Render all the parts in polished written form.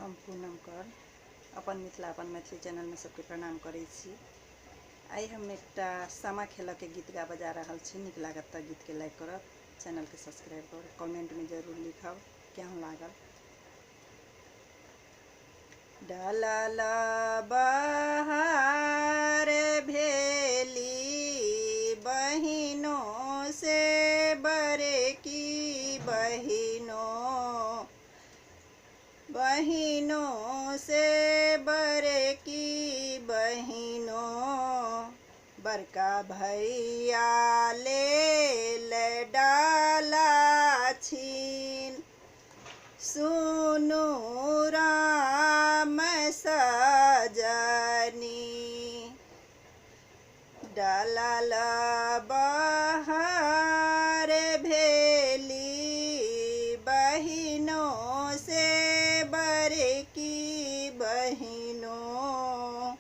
हम पूनम कर अपन मिथिला अपन मैथिली चैनल में सबके प्रणाम करै छी। आई हम एकटा सामा खेल के गीत गा बजा रहल छी। नीक लागत तो गीत के लाइक करब, चैनल के सब्सक्राइब करब, कमेंट में जरूर लिखब केहन लागल। डालल बहार भेली बहिनों से बरे की बहिनों से बरे की बहिनों, बड़का भैया ले डाला छीन। सुनु राम सजनी, डालल बहार भेली बहिनों से बरे की बहिनों,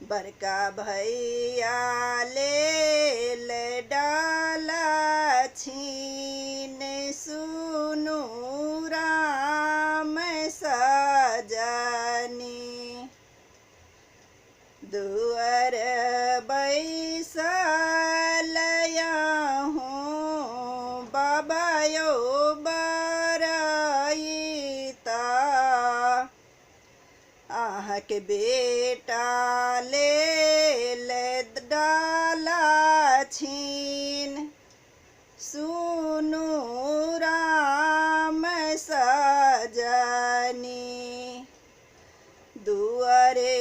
बड़का भैया ले डाला छीन। सुनु राम सजनी, दुअर बैसल हूँ बाबायो बरईता, आह के बेटा ले डाला छीन। सुनु राम सजनी, दुअरे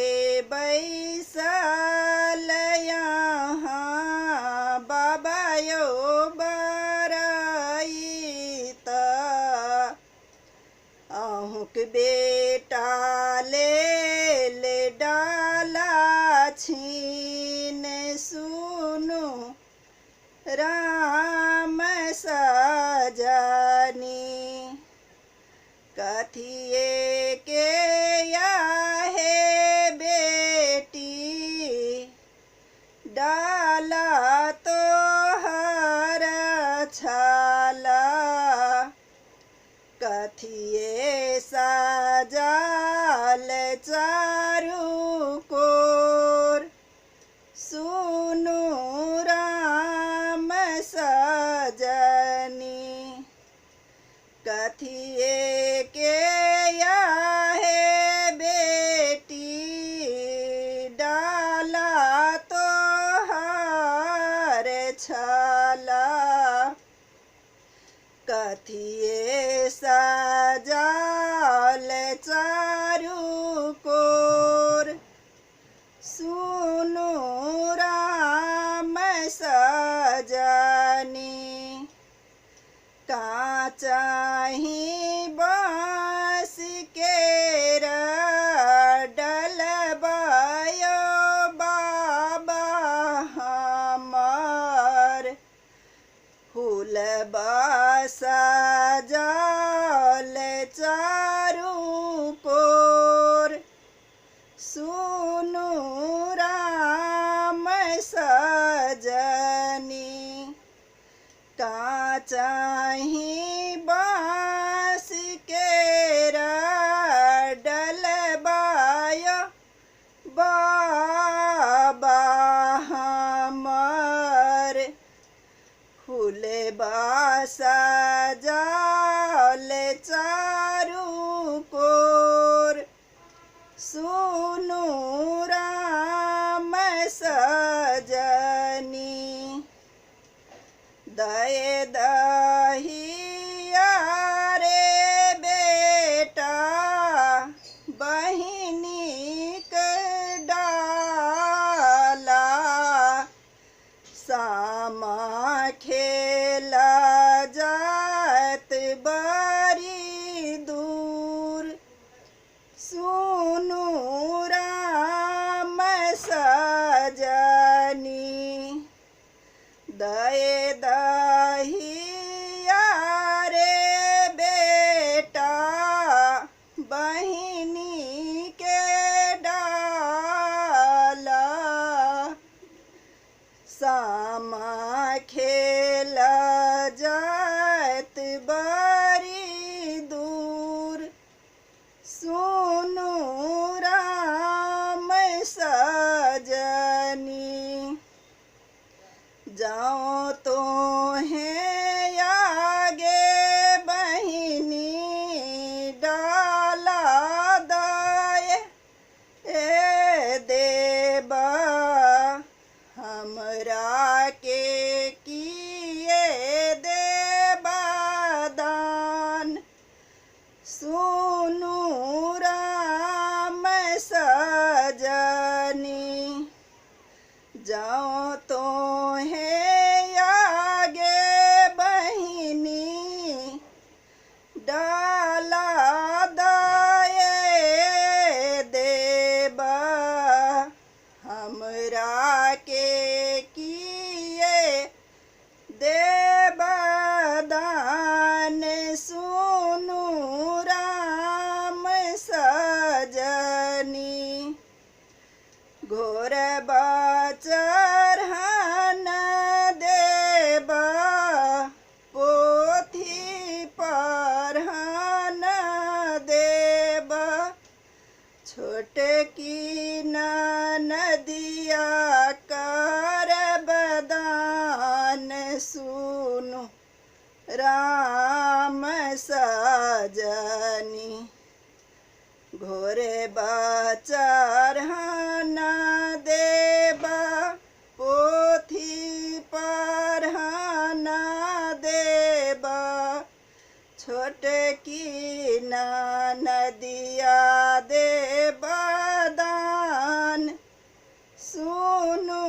बैसल यहाँ बाबायो बरईता, अहुक बेटा ले डाला छीन। सुनु राम सजनी, कथिए के आहे बेटी डाला तो हर छाला, कथिए साजाल चारू कोर। सुनु राम सजनी, कथिए के आहे बेटी डाला तो हर छाला, कथिए साजाल चारू कोर। सुनु राम सजनी, काचाही बाँस केर डलबयो बाबा हमर, फूलबा सजल चारू कोर। सुनु राम सजनी, काचाही बाँस केर डलबयो बाबा हमर, फूलबा सजल चारू कोर। सुनु छोटे की नदिया कर बदान सुनु राम सजनी घोरे बचरहना देबा पोथी पढ़ना देबा छोटे की नदिया देबा दान सुनु